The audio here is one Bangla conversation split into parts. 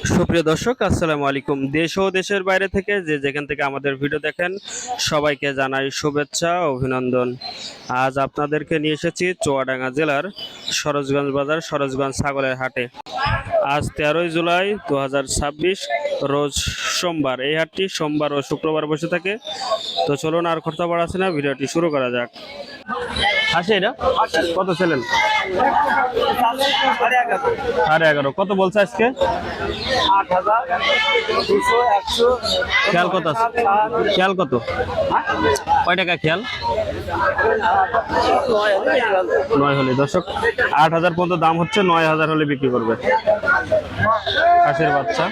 সুপ্রিয় দর্শক, আসসালামু আলাইকুম। দেশ ও দেশের বাইরে থেকে যে যেখান থেকে আমাদের ভিডিও দেখেন, সবাইকে জানাই শুভেচ্ছা ও অভিনন্দন। আজ আপনাদেরকে নিয়ে এসেছি চুয়াডাঙ্গা জেলার সরোজগঞ্জ বাজার, সরোজগঞ্জ ছাগলের হাটে। আজ 13ই জুলাই 2026, রোজ সোমবার। এই হাটটি সোমবার ও শুক্রবার বসে থাকে। তো চলুন আর কথা বাড়াচ্ছি না, ভিডিওটি শুরু করা যাক। হাসি এটা কত ছিলেন? 11.5। কত বলছে আজকে? খেয়াল কত আছে? খেয়াল কত? কয় টাকা খেয়াল? 9 হলে। দর্শক, 8,000 পর্যন্ত দাম হচ্ছে, 9,000 হলে বিক্রি করবে। হাঁসের বাচ্চা।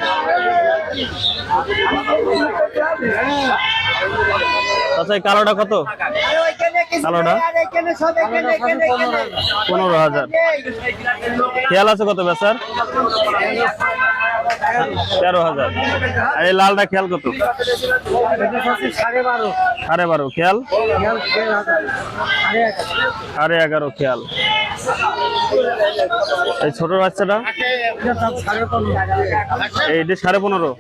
আচ্ছা, এই কালোটা কত? কালোটা 15,000। খেয়াল আছে কত বেচার? 13,000। আর এই লালটা খেয়াল কত? 12.5। খেয়াল 11.5 খেয়াল। এই ছোট বাচ্চাটা এইটা 15.5।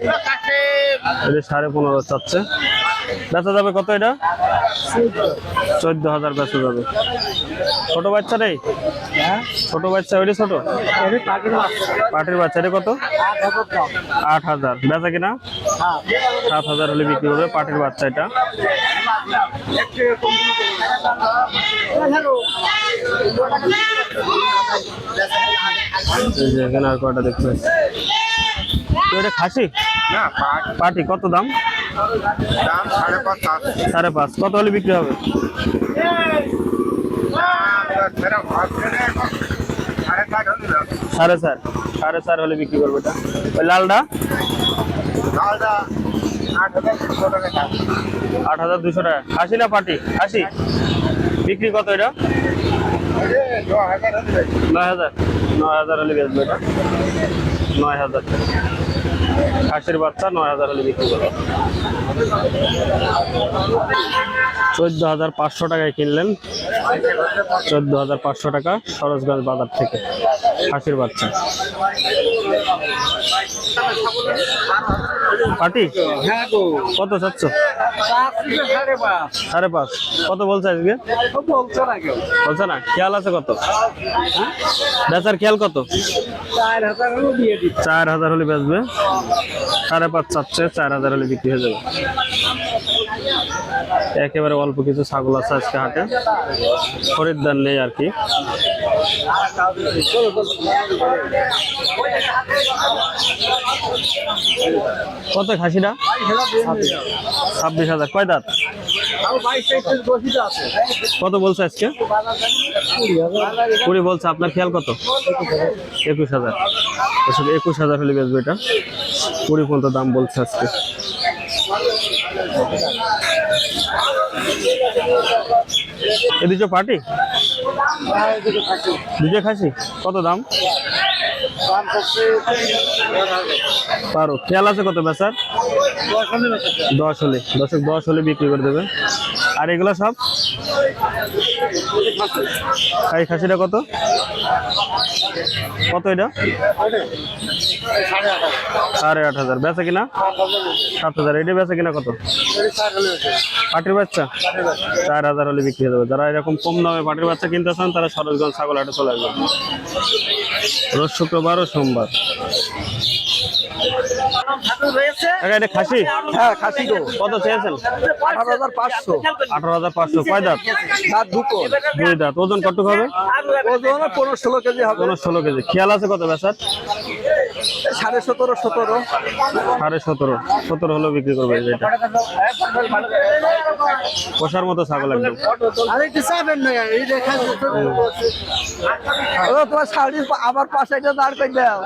এটা 15.5 চাচ্ছে। বেচা যাবে কত? এটা 14,000 বেচা যাবে। ছোট বাচ্চা নেই? ছোট বাচ্চা ওইটা ছোট পাটির বাচ্চা। এটা কত? 8,000। বেচা কিনা 7,000 হলে বিক্রি হবে পাটির বাচ্চা। এটা এখানে আর কয়টা দেখতে পাচ্ছি। এটা খাসি পাটি। কত দাম? 5.5। কত হলে বিক্রি হবে? 4.5 হলে বিক্রি করবে। এটা ওই লালটা 8,200 টাকা। খাসি না পাটি? খাসি। বিক্রি কত এটা? 9,000। 9,000 হলে বেচবে এটা। 9,000 খাসির বাচ্চা। 9,000 হলে বিক্রি করবে। 14,500 টাকায় কিনলেন। 14,500 টাকা সরোজগঞ্জ বাজার থেকে খাসির বাচ্চা। পাটি কত চাচ্ছ? 5.5। কত বলছে আজকে? বলছে না। খেয়াল আছে কত? বেচার খেয়াল কত? 4,000 হলে বেচবে। 5.5 চাচ্ছে। 4,000 হলে বিক্রি হয়ে যাবে। একেবারে অল্প কিছু ছাগল আছে আজকে হাটে, খরিদ্দার নেই আর কি। কত খাসিটা? 26,000। কয় দাঁত? কত বলছে আজকে? 20 বলছে। আপনার খেয়াল কত? 21,000। 21,000 হলে বেচবে এটা। 20 পর্যন্ত দাম বলছে আজকে। এদিকে পাটি, দুটো খাসি। কত দাম? 12। খেয়াল আছে কত বেচার? 10 হলে। 10 হলে বিক্রি করে দেবে। আর এগুলো সব এই খাসিটা কত? কত এটা? 8,500। বেচা কিনা 7,000। এটা বেচা কিনা কত? পাটির বাচ্চা 4,000 হলে বিক্রি হয়ে যাবে। যারা এরকম কম দামে পাটির বাচ্চা কিনতে চান তারা সরোজগঞ্জ ছাগল হাটে চলে আসবেন। রোজ শুক্রবার ও সোমবার। এটা খাসি? হ্যাঁ, খাসি গো। কত চেয়েছেন? 18,500। 18,500। কয় দাঁত? দাঁত দুটো। 2 দাঁত। ওজন কতটুকু হবে? ওজন 15-16 কেজি হবে। 15-16 কেজি। খেয়াল আছে কত বেচার? 17.5 17। 17.5। 17 হলেও বিক্রি করবে। এটা পোষার মতো ছাগল একদম। তোমার শাড়ির আবার পাশে এটা দাঁড় করে দাও।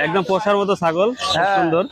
একদম পোষার মতো ছাগল, সুন্দর।